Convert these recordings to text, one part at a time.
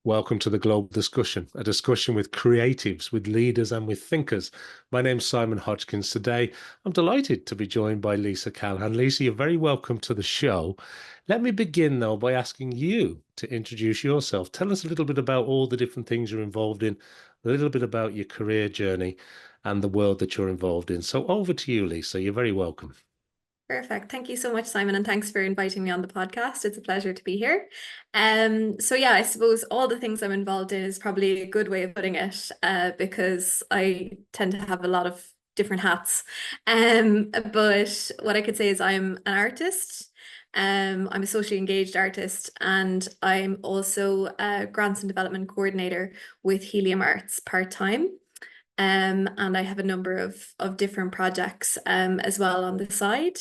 Welcome to the Global Discussion, a discussion with creatives, with leaders, and with thinkers. My name's Simon Hodgkins. Today, I'm delighted to be joined by Lisa Callaghan. Lisa, you're very welcome to the show. Let me begin, though, by asking you to introduce yourself. Tell us a little bit about all the different things you're involved in, a little bit about your career journey and the world that you're involved in. So over to you, Lisa. You're very welcome. Perfect. Thank you so much, Simon, and thanks for inviting me on the podcast. It's a pleasure to be here. So yeah, I suppose all the things I'm involved in is probably a good way of putting it, because I tend to have a lot of different hats. But what I could say is I'm an artist. I'm a socially engaged artist, and I'm also a grants and development coordinator with Helium Arts part-time. And I have a number of different projects as well on the side.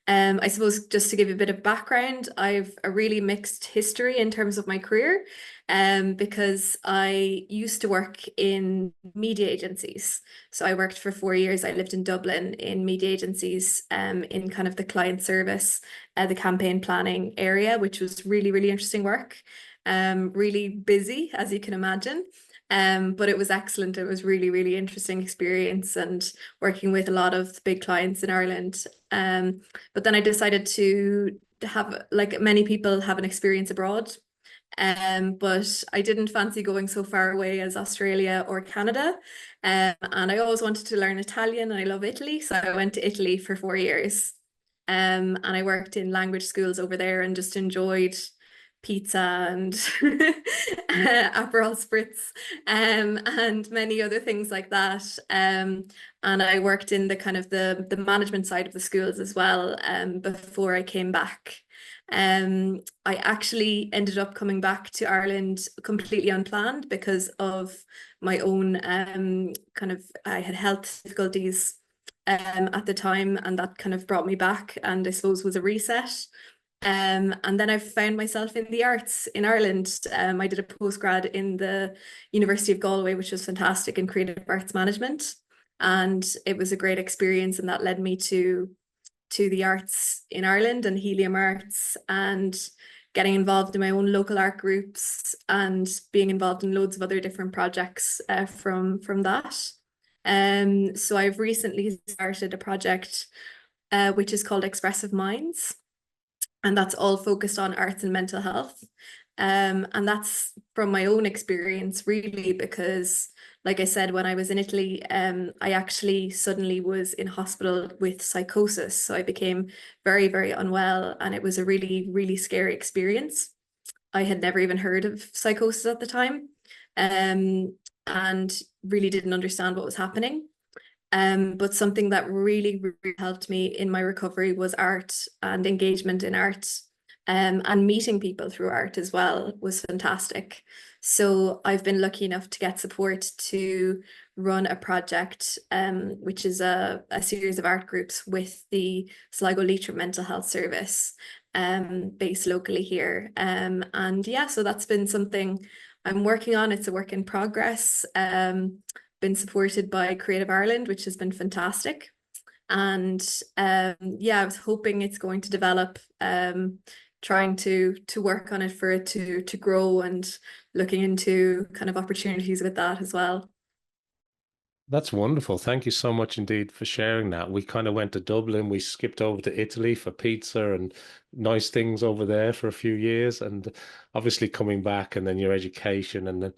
I suppose just to give you a bit of background, I've a really mixed history in terms of my career, because I used to work in media agencies. So I worked for 4 years. I lived in Dublin in media agencies, in kind of the client service, the campaign planning area, which was really, really interesting work. Really busy, as you can imagine. But it was excellent. It was really, really interesting experience and working with a lot of big clients in Ireland. But then I decided to have, like many people, have an experience abroad. But I didn't fancy going so far away as Australia or Canada. And I always wanted to learn Italian, and I love Italy. So I went to Italy for 4 years. And I worked in language schools over there and just enjoyed pizza and Aperol spritz, and many other things like that. And I worked in the kind of the management side of the schools as well, before I came back. I actually ended up coming back to Ireland completely unplanned because of my own kind of, I had health difficulties at the time, and that kind of brought me back, and I suppose was a reset. And then I found myself in the arts in Ireland. I did a postgrad in the University of Galway, which was fantastic, in creative arts management. And it was a great experience, and that led me to the arts in Ireland and Helium Arts, and getting involved in my own local art groups and being involved in loads of other different projects from that. So I've recently started a project which is called Expressive Minds, and that's all focused on arts and mental health. And that's from my own experience, really, because, like I said, when I was in Italy, I actually suddenly was in hospital with psychosis. So I became very, very unwell, and it was a really, really scary experience. I had never even heard of psychosis at the time, and really didn't understand what was happening. But something that really, really helped me in my recovery was art and engagement in art. And meeting people through art as well was fantastic. So I've been lucky enough to get support to run a project, which is a series of art groups with the Sligo Leitrim Mental Health Service, based locally here. And yeah, so that's been something I'm working on. It's a work in progress. Been supported by Creative Ireland, which has been fantastic. And yeah, I was hoping it's going to develop, trying to work on it for it to grow, and looking into kind of opportunities with that as well. That's wonderful. Thank you so much indeed for sharing that. We kind of went to Dublin, we skipped over to Italy for pizza and nice things over there for a few years, and obviously coming back, and then your education, and then,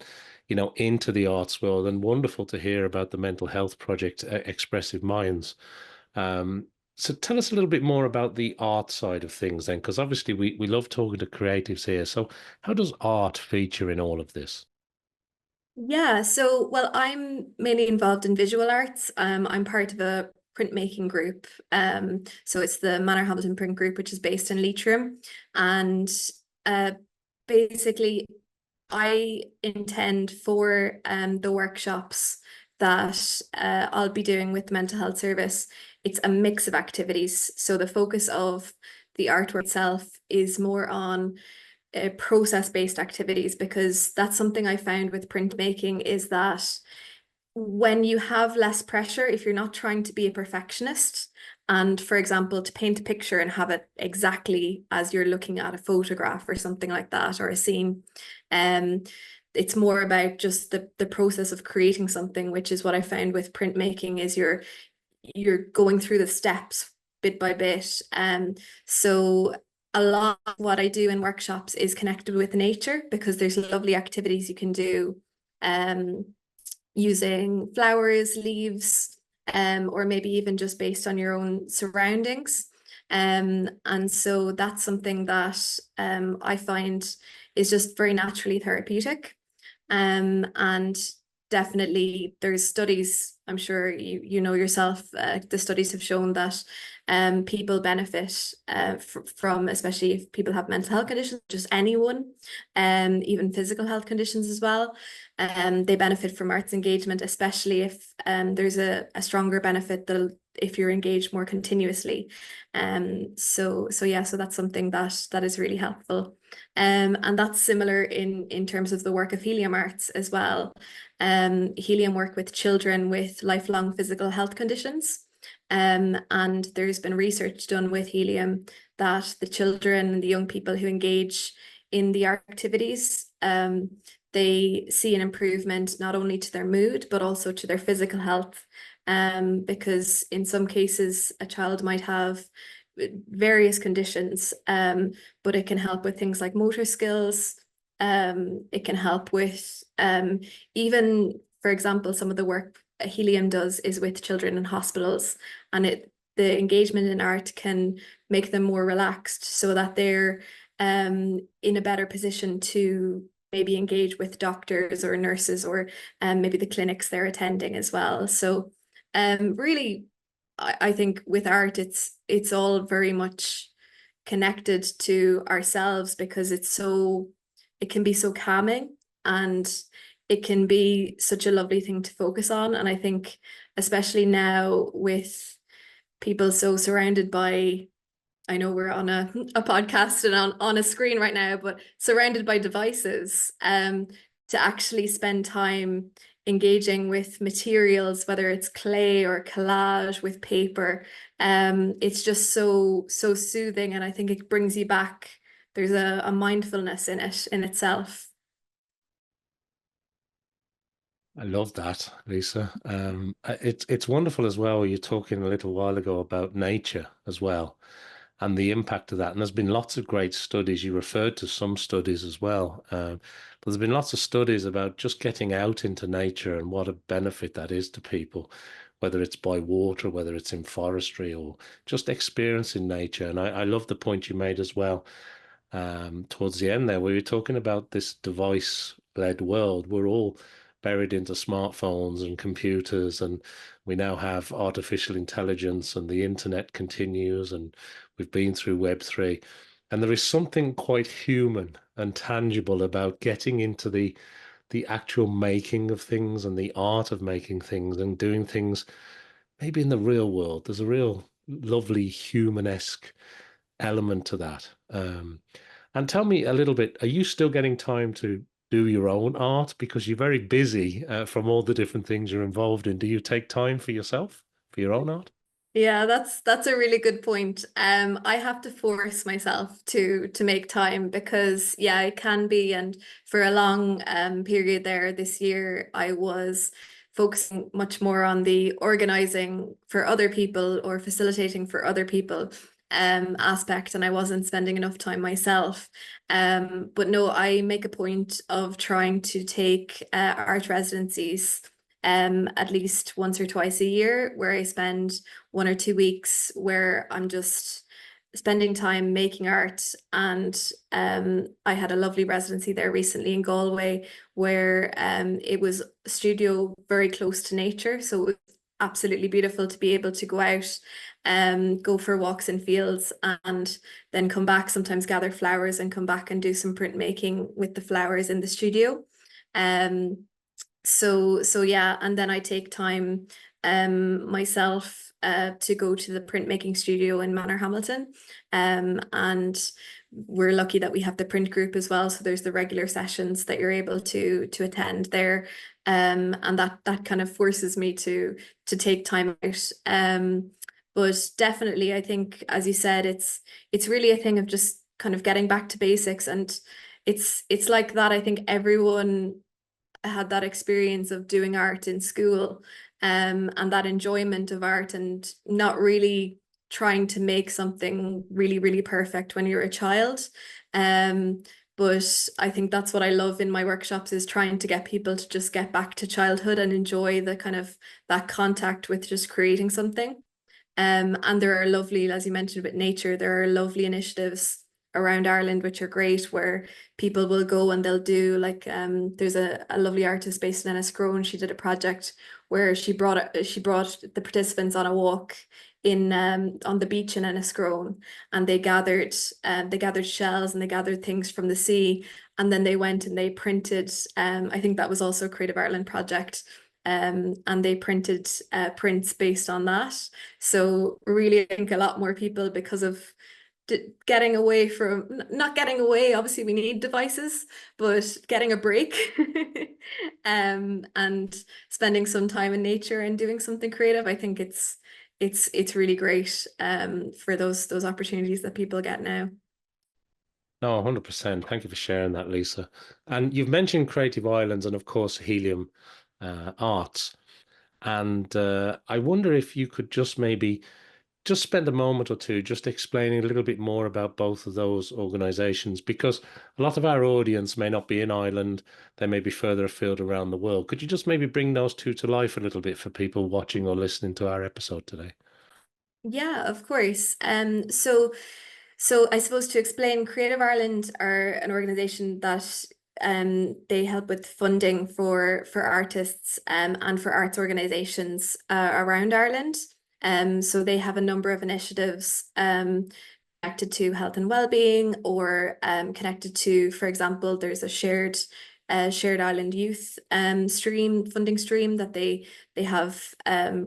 into the arts world. And wonderful to hear about the mental health project, Expressive Minds. So tell us a little bit more about the art side of things then, because obviously we love talking to creatives here. So how does art feature in all of this? Yeah, so well, I'm mainly involved in visual arts. I'm part of a printmaking group. So it's the Manor Hamilton Print Group, which is based in Leitrim. And uh, basically, I intend for the workshops that I'll be doing with the mental health service. It's a mix of activities. So the focus of the artwork itself is more on process-based activities, because that's something I found with printmaking, is that when you have less pressure, if you're not trying to be a perfectionist, and for example, to paint a picture and have it exactly as you're looking at a photograph or something like that, or a scene, um, it's more about just the process of creating something, which is what I found with printmaking is you're going through the steps bit by bit. So a lot of what I do in workshops is connected with nature because there's lovely activities you can do um, using flowers, leaves, or maybe even just based on your own surroundings. And so that's something that I find is just very naturally therapeutic. And definitely there's studies, I'm sure you know yourself, the studies have shown that people benefit from, especially if people have mental health conditions, just anyone, even physical health conditions as well. They benefit from arts engagement, especially if there's a stronger benefit that if you're engaged more continuously. So yeah, so that's something that is really helpful. And that's similar in terms of the work of Helium Arts as well. Helium work with children with lifelong physical health conditions. And there's been research done with Helium that the children and the young people who engage in the art activities, they see an improvement not only to their mood, but also to their physical health. Because in some cases, a child might have various conditions, but it can help with things like motor skills. It can help with even, for example, some of the work Helium does is with children in hospitals, and the engagement in art can make them more relaxed so that they're in a better position to maybe engage with doctors or nurses or maybe the clinics they're attending as well. So really, I think with art, it's all very much connected to ourselves because it can be so calming and it can be such a lovely thing to focus on. And I think especially now with people so surrounded by, I know we're on a podcast and on a screen right now, but surrounded by devices, to actually spend time engaging with materials, whether it's clay or collage with paper, it's just so soothing, and I think it brings you back. There's a mindfulness in it in itself. I love that, Lisa. It's wonderful as well. You're talking a little while ago about nature as well and the impact of that. And there's been lots of great studies. You referred to some studies as well. There's been lots of studies about just getting out into nature and what a benefit that is to people, whether it's by water, whether it's in forestry, or just experiencing nature. And I love the point you made as well, towards the end there, where you're talking about this device-led world. We're all buried into smartphones and computers, and we now have artificial intelligence, and the internet continues, and we've been through Web3. And there is something quite human and tangible about getting into the actual making of things and the art of making things and doing things maybe in the real world. There's a real lovely humanesque element to that. And tell me a little bit, are you still getting time to do your own art? Because you're very busy from all the different things you're involved in. Do you take time for yourself, for your own art? Yeah, that's a really good point. I have to force myself to make time because yeah, it can be. And for a long period there this year, I was focusing much more on the organizing for other people or facilitating for other people aspect, and I wasn't spending enough time myself. But no, I make a point of trying to take art residencies at least once or twice a year where I spend 1 or 2 weeks where I'm just spending time making art. And I had a lovely residency there recently in Galway where it was a studio very close to nature. So it was absolutely beautiful to be able to go out go for walks in fields and then come back, sometimes gather flowers and come back and do some printmaking with the flowers in the studio. Um, so yeah, and then I take time myself to go to the printmaking studio in Manor Hamilton. And we're lucky that we have the print group as well. So there's the regular sessions that you're able to attend there. And that kind of forces me to take time out. But definitely I think, as you said, it's really a thing of just kind of getting back to basics. And it's like that. I think everyone had that experience of doing art in school, and that enjoyment of art, and not really trying to make something really, really perfect when you're a child. Um, but I think that's what I love in my workshops, is trying to get people to just get back to childhood and enjoy the kind of that contact with just creating something. And there are lovely, as you mentioned, with nature, there are lovely initiatives around Ireland which are great, where people will go and they'll do like, there's a lovely artist based in Enniscrone. She did a project where she brought the participants on a walk in on the beach in Enniscrone, and they gathered shells and they gathered things from the sea, and then they went and they printed, I think that was also a Creative Ireland project, and they printed prints based on that. So really, I think a lot more people, because of getting away from, not getting away, obviously we need devices, but getting a break, and spending some time in nature and doing something creative. I think it's really great for those opportunities that people get now. No, 100%. Thank you for sharing that, Lisa. And you've mentioned Creative Islands and, of course, Helium Arts. And I wonder if you could just maybe just spend a moment or two just explaining a little bit more about both of those organizations, because a lot of our audience may not be in Ireland, they may be further afield around the world. Could you just maybe bring those two to life a little bit for people watching or listening to our episode today? Yeah, of course. So I suppose, to explain, Creative Ireland are an organization that they help with funding for artists, and for arts organizations around Ireland. So they have a number of initiatives connected to health and well-being, or connected to, for example, there's a shared island youth funding stream that they have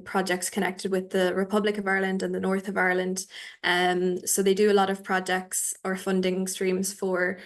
projects connected with the Republic of Ireland and the North of Ireland. So they do a lot of projects or funding streams for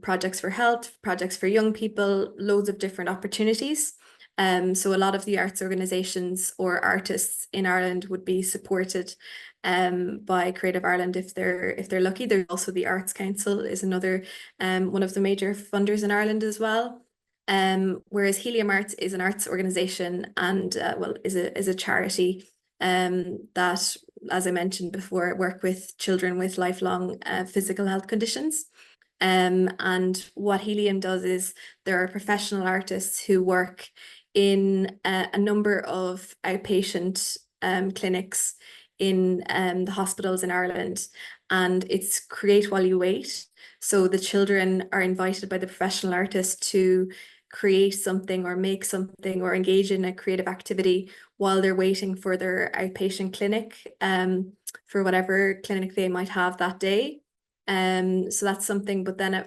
projects for health, projects for young people, loads of different opportunities. So a lot of the arts organizations or artists in Ireland would be supported by Creative Ireland if they're lucky. There's also the Arts Council is another one of the major funders in Ireland as well. Whereas Helium Arts is an arts organization, and well, is a charity that, as I mentioned before, work with children with lifelong physical health conditions. And what Helium does is, there are professional artists who work in a number of outpatient clinics in the hospitals in Ireland, and it's create while you wait. So the children are invited by the professional artist to create something or make something or engage in a creative activity while they're waiting for their outpatient clinic, for whatever clinic they might have that day. So that's something. But then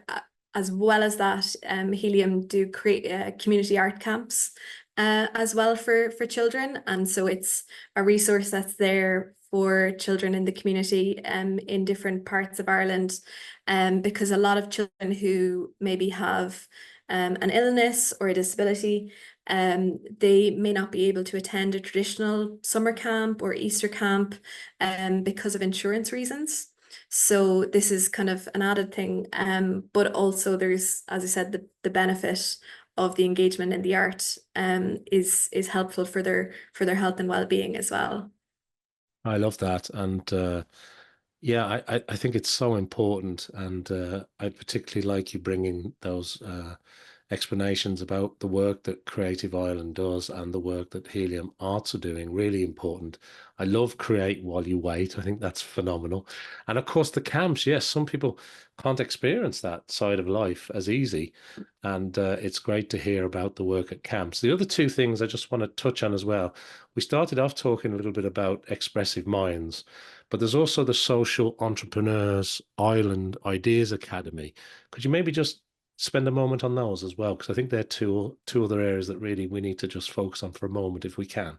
as well as that, Helium do create community art camps as well for children. And so it's a resource that's there for children in the community in different parts of Ireland, because a lot of children who maybe have an illness or a disability, they may not be able to attend a traditional summer camp or Easter camp because of insurance reasons. So this is kind of an added thing, but also there's, as I said, the benefit of the engagement in the art is helpful for their health and well-being as well. I love that. And yeah, I think it's so important. And I particularly like you bringing those explanations about the work that Creative Island does and the work that Helium Arts are doing. Really important. I love Create While You Wait. I think that's phenomenal. And of course, the camps, yes, some people can't experience that side of life as easy. And it's great to hear about the work at camps. The other two things I just want to touch on as well. We started off talking a little bit about Expressive Minds, but there's also the Social Entrepreneurs Island Ideas Academy. Could you maybe just spend a moment on those as well? Because I think they're two other areas that really we need to just focus on for a moment if we can.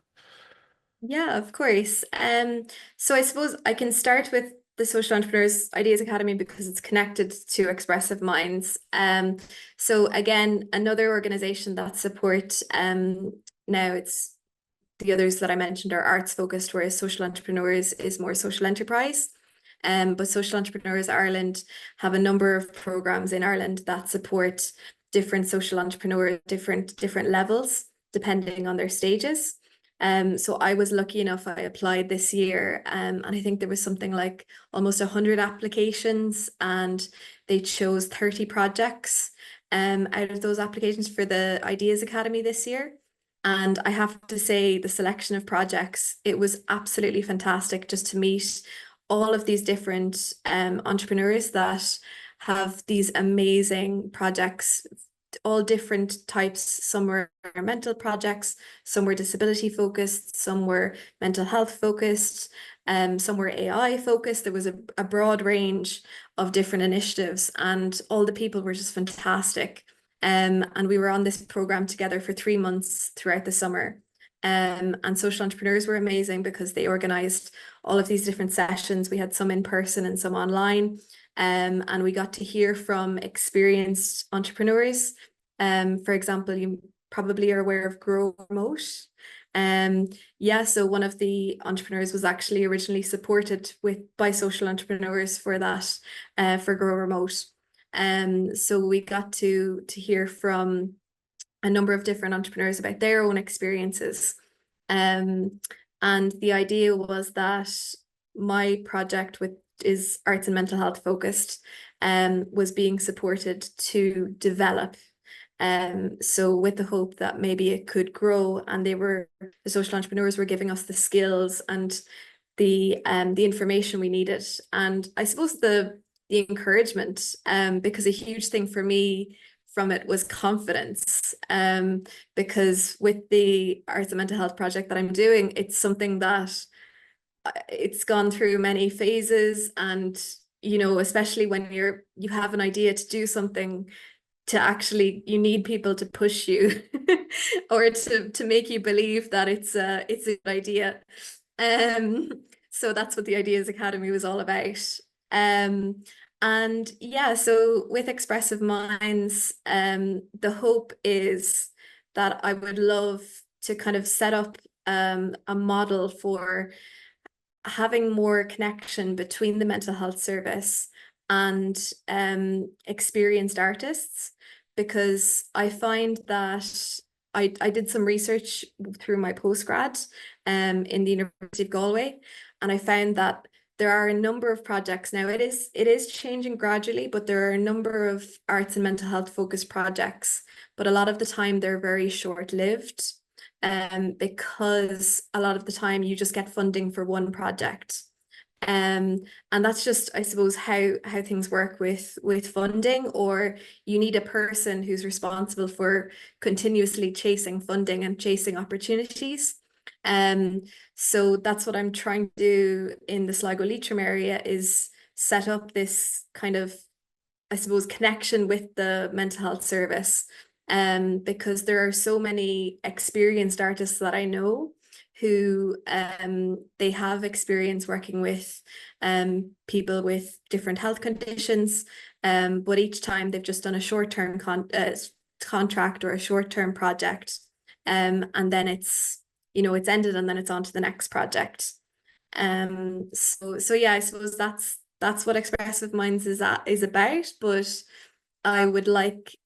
Yeah, of course. So I suppose I can start with the Social Entrepreneurs Ideas Academy because it's connected to Expressive Minds. So again, another organization that support, now it's the others that I mentioned are arts focused, whereas Social Entrepreneurs is more social enterprise. But Social Entrepreneurs Ireland have a number of programs in Ireland that support different social entrepreneurs, different levels, depending on their stages. So I was lucky enough, I applied this year, and I think there was something like almost 100 applications, and they chose 30 projects out of those applications for the Ideas Academy this year. And I have to say, the selection of projects, it was absolutely fantastic just to meet all of these different entrepreneurs that have these amazing projects, all different types. Some were mental projects, some were disability focused, some were mental health focused, some were AI focused. There was a broad range of different initiatives, and all the people were just fantastic. And we were on this program together for 3 months throughout the summer. And social entrepreneurs were amazing because they organized all of these different sessions. We had some in person and some online. And we got to hear from experienced entrepreneurs. For example, you probably are aware of Grow Remote. Yeah, so one of the entrepreneurs was actually originally supported by social entrepreneurs for that, for Grow Remote. So we got to hear from a number of different entrepreneurs about their own experiences. And the idea was that my project, which is arts and mental health focused, was being supported to develop. So with the hope that maybe it could grow, and the social entrepreneurs were giving us the skills and the information we needed. And I suppose the encouragement, because a huge thing for me from it was confidence. Because with the arts and mental health project that I'm doing, it's something that it's gone through many phases, and especially when you have an idea to do something, to actually you need people to push you or to make you believe that it's a good idea. Um, so that's what the Ideas Academy was all about. Um, and yeah, so with Expressive Minds, the hope is that I would love to kind of set up a model for having more connection between the mental health service and experienced artists, because I find that I did some research through my postgrad in the University of Galway, and I found that there are a number of projects now. It is changing gradually, but there are a number of arts and mental health focused projects, but a lot of the time they're very short-lived, because a lot of the time you just get funding for one project. And that's just, I suppose, how things work with funding, or you need a person who's responsible for continuously chasing funding and chasing opportunities. Um, so that's what I'm trying to do in the Sligo Leitrim area, is set up this kind of, I suppose, connection with the mental health service. Because there are so many experienced artists that I know who they have experience working with people with different health conditions, but each time they've just done a short-term contract or a short-term project, and then it's ended, and then it's on to the next project. So yeah, I suppose that's what Expressive Minds is about, but I would like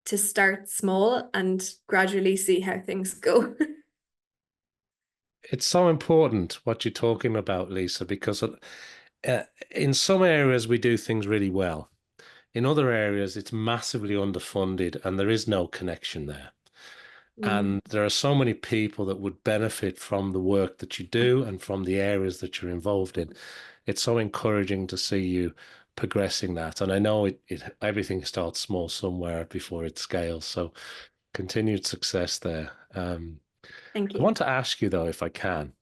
to start small and gradually see how things go. It's so important what you're talking about, Lisa, because in some areas we do things really well. In other areas, it's massively underfunded and there is no connection there. Mm, And there are so many people that would benefit from the work that you do and from the areas that you're involved in. It's so encouraging to see you progressing that. And I know everything starts small somewhere before it scales. So continued success there. thank I you. want to ask you though, if I can,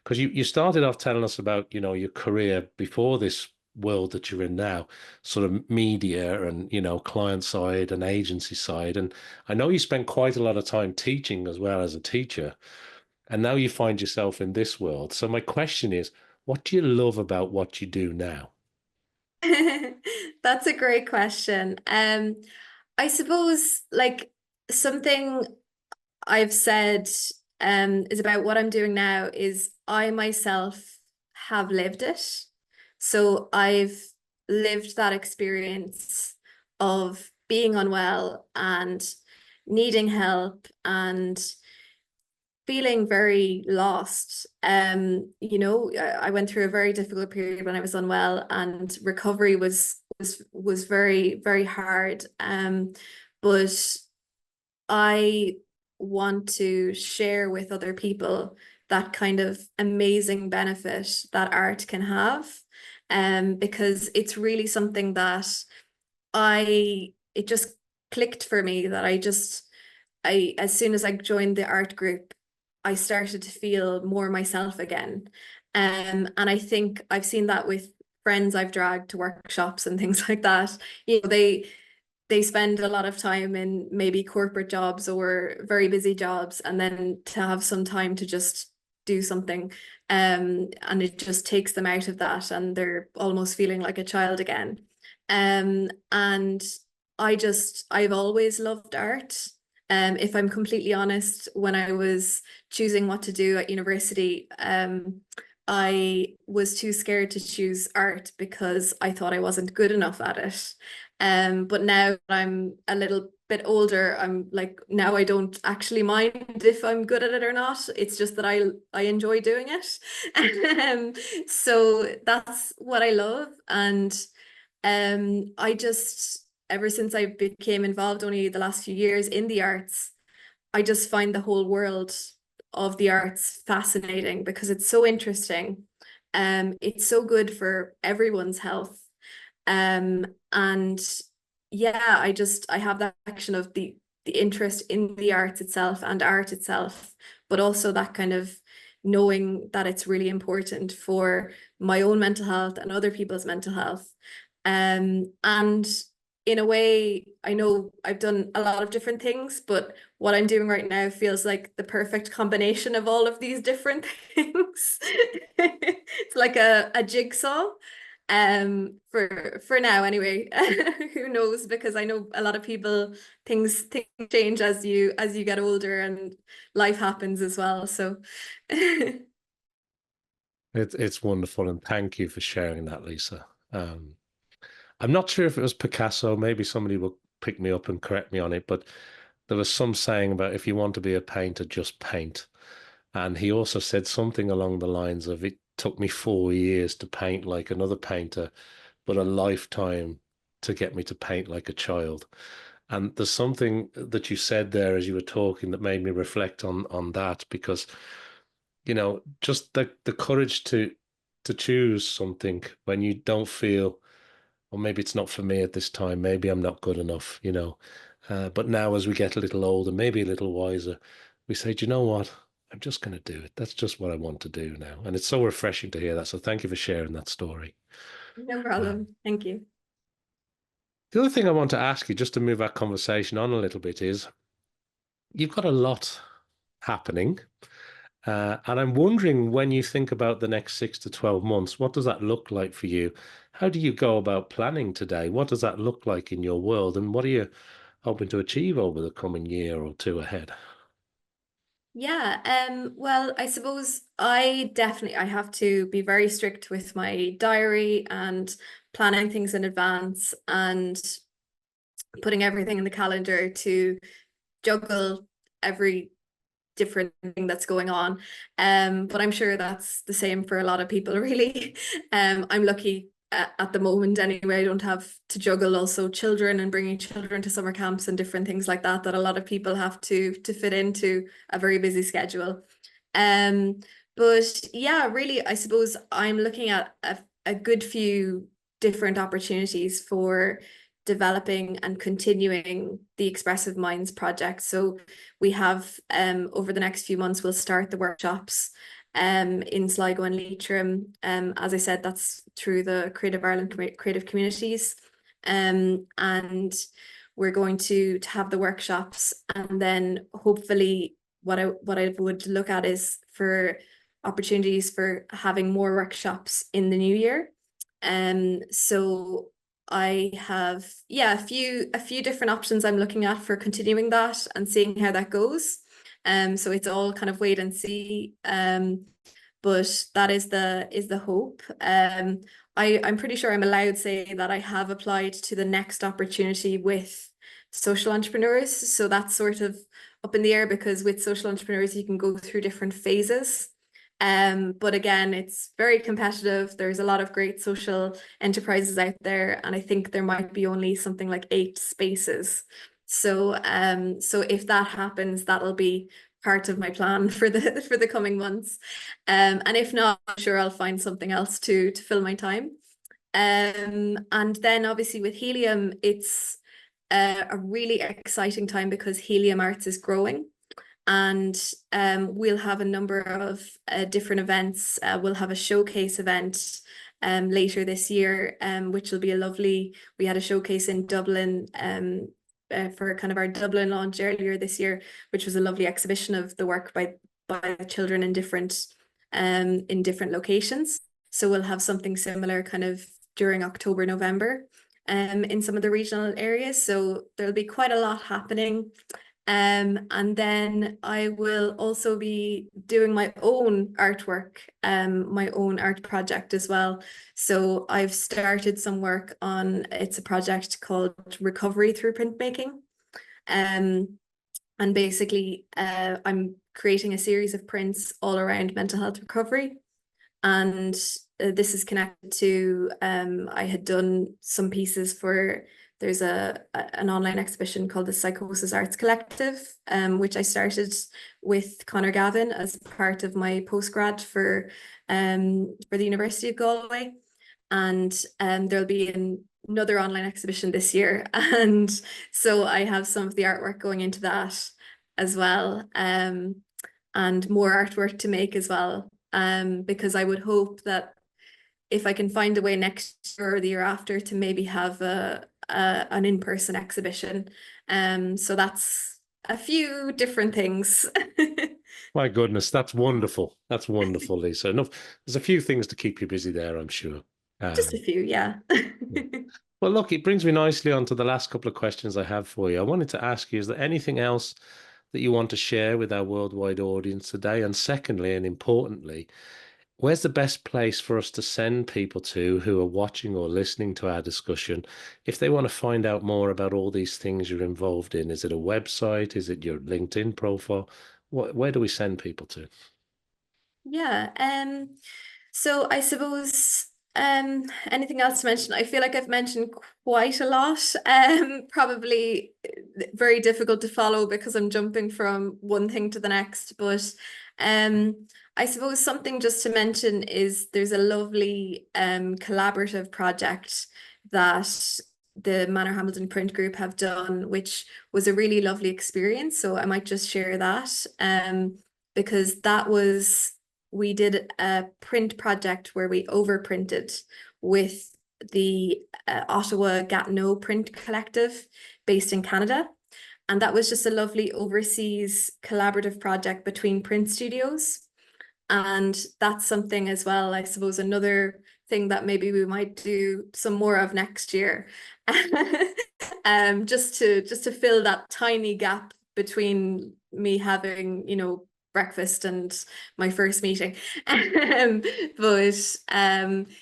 because you started off telling us about, your career before this world that you're in now, sort of media and, client side and agency side. And I know you spent quite a lot of time teaching as well as a teacher, and now you find yourself in this world. So my question is, what do you love about what you do now? That's a great question. I suppose like something I've said is about what I'm doing now is I myself have lived it. So I've lived that experience of being unwell and needing help and feeling very lost. I went through a very difficult period when I was unwell, and recovery was very, very hard. But I want to share with other people that kind of amazing benefit that art can have. Because it's really something that it just clicked for me, that as soon as I joined the art group, I started to feel more myself again. And I think I've seen that with friends I've dragged to workshops and things like that. They spend a lot of time in maybe corporate jobs or very busy jobs, and then to have some time to just do something, and it just takes them out of that, and they're almost feeling like a child again. And I've always loved art. If I'm completely honest, when I was choosing what to do at university, I was too scared to choose art because I thought I wasn't good enough at it. But now that I'm a little bit older, I'm like, now I don't actually mind if I'm good at it or not. It's just that I enjoy doing it. So that's what I love. And I just, ever since I became involved only the last few years in the arts, I just find the whole world of the arts fascinating because it's so interesting. It's so good for everyone's health. And yeah, I have that section of the interest in the arts itself and art itself, but also that kind of knowing that it's really important for my own mental health and other people's mental health. And in a way, I know I've done a lot of different things, but what I'm doing right now feels like the perfect combination of all of these different things. It's like a jigsaw. For now anyway. Who knows? Because I know a lot of people, things change as you get older, and life happens as well. So It's wonderful, and thank you for sharing that, Lisa. I'm not sure if it was Picasso. Maybe somebody will pick me up and correct me on it, but there was some saying about if you want to be a painter, just paint. And he also said something along the lines of it took me 4 years to paint like another painter, but a lifetime to get me to paint like a child. And there's something that you said there as you were talking that made me reflect on that because, just the courage to choose something when you don't feel, or maybe it's not for me at this time, maybe I'm not good enough. But now as we get a little older, maybe a little wiser, we say, do you know what? I'm just going to do it. That's just what I want to do now. And it's so refreshing to hear that. So thank you for sharing that story. no Um, problem. Thank you. the other thing I want to ask you, just to move our conversation on a little bit, is you've got a lot happening. And I'm wondering, when you think about the next 6 to 12 months, what does that look like for you? How do you go about planning today? What does that look like in your world? And what are you hoping to achieve over the coming year or two ahead? Yeah, well, I suppose I have to be very strict with my diary and planning things in advance and putting everything in the calendar to juggle every different thing that's going on. But I'm sure that's the same for a lot of people, really. I'm lucky at the moment anyway. I don't have to juggle also children and bringing children to summer camps and different things like that a lot of people have to fit into a very busy schedule. Um, but yeah, really, I suppose I'm looking at a good few different opportunities for developing and continuing the Expressive Minds project. So we have over the next few months, we'll start the workshops in Sligo and Leitrim. As I said, that's through the Creative Ireland Creative Communities. And we're going to have the workshops, and then hopefully what I would look at is for opportunities for having more workshops in the new year. So I have, yeah, a few different options I'm looking at for continuing that and seeing how that goes. So it's all kind of wait and see. But that is the hope. I'm pretty sure I'm allowed to say that I have applied to the next opportunity with social entrepreneurs. So that's sort of up in the air because with social entrepreneurs, you can go through different phases. But again, it's very competitive. There's a lot of great social enterprises out there, and I think there might be only something like 8 spaces. So if that happens, that'll be part of my plan for the coming months. And if not, I'm sure I'll find something else to fill my time. And then obviously with Helium, it's a really exciting time because Helium Arts is growing. And we'll have a number of different events. We'll have a showcase event later this year, which will be a lovely. We had a showcase in Dublin for kind of our Dublin launch earlier this year, which was a lovely exhibition of the work by children in different locations. So we'll have something similar kind of during October, November, in some of the regional areas. So there'll be quite a lot happening. And then I will also be doing my own artwork, my own art project as well. So I've started some work on, it's a project called Recovery Through Printmaking. And basically, I'm creating a series of prints all around mental health recovery. And this is connected to, I had done some pieces for, there's an online exhibition called the Psychosis Arts Collective, which I started with Conor Gavin as part of my postgrad for the University of Galway. And there'll be another online exhibition this year. And so I have some of the artwork going into that as well. And more artwork to make as well. Because I would hope that if I can find a way next year or the year after to maybe have an in-person exhibition. So that's a few different things. My goodness, that's wonderful. That's wonderful, Lisa. Enough. There's a few things to keep you busy there, I'm sure. Just a few, yeah. Yeah. Well, look, it brings me nicely on to the last couple of questions I have for you. I wanted to ask you, is there anything else that you want to share with our worldwide audience today? And secondly, and importantly, where's the best place for us to send people to who are watching or listening to our discussion if they want to find out more about all these things you're involved in? Is it a website? Is it your LinkedIn profile? Where do we send people to? Yeah. So I suppose anything else to mention? I feel like I've mentioned quite a lot. Probably very difficult to follow because I'm jumping from one thing to the next. But I suppose something just to mention is there's a lovely collaborative project that the Manor Hamilton Print Group have done, which was a really lovely experience. So I might just share that because that was we did a print project where we overprinted with the Ottawa Gatineau Print Collective based in Canada. And that was just a lovely overseas collaborative project between print studios. And that's something as well, I suppose, another thing that maybe we might do some more of next year. Just to fill that tiny gap between me having, breakfast and my first meeting. But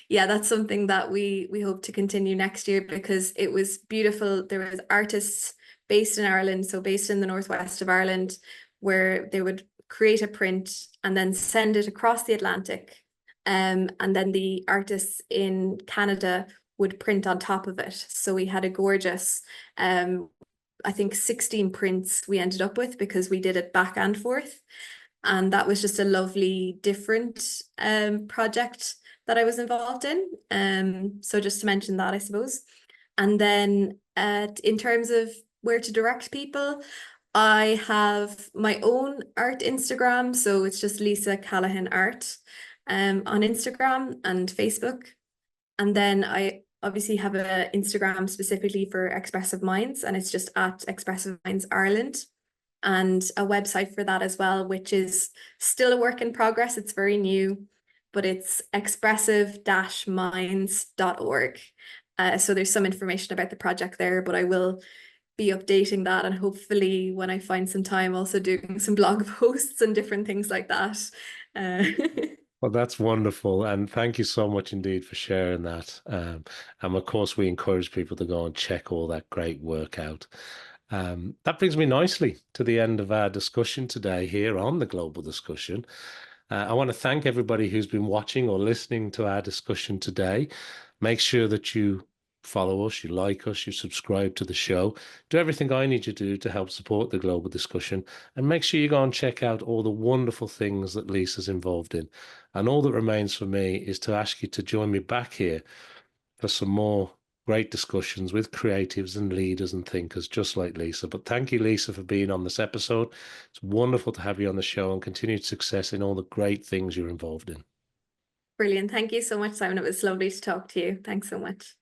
yeah, that's something that we hope to continue next year because it was beautiful. There was artists based in Ireland, so based in the northwest of Ireland, where they would create a print and then send it across the Atlantic. And then the artists in Canada would print on top of it. So we had a gorgeous, I think 16 prints we ended up with because we did it back and forth. And that was just a lovely, different project that I was involved in. So just to mention that, I suppose. And then in terms of where to direct people, I have my own art Instagram. So it's just Lisa Callaghan Art on Instagram and Facebook. And then I obviously have an Instagram specifically for Expressive Minds, and it's just at Expressive Minds Ireland. And a website for that as well, which is still a work in progress. It's very new, but it's expressive-minds.org. So there's some information about the project there, but I will be updating that and hopefully when I find some time also doing some blog posts and different things like that. Uh, Well, that's wonderful. And thank you so much indeed for sharing that. And of course, we encourage people to go and check all that great work out. That brings me nicely to the end of our discussion today here on the Global Discussion. I want to thank everybody who's been watching or listening to our discussion today. Make sure that you follow us, you like us, you subscribe to the show. Do everything I need you to do to help support the Global Discussion. And make sure you go and check out all the wonderful things that Lisa's involved in. And all that remains for me is to ask you to join me back here for some more great discussions with creatives and leaders and thinkers just like Lisa. But thank you, Lisa, for being on this episode. It's wonderful to have you on the show and continued success in all the great things you're involved in. Brilliant. Thank you so much, Simon. It was lovely to talk to you. Thanks so much.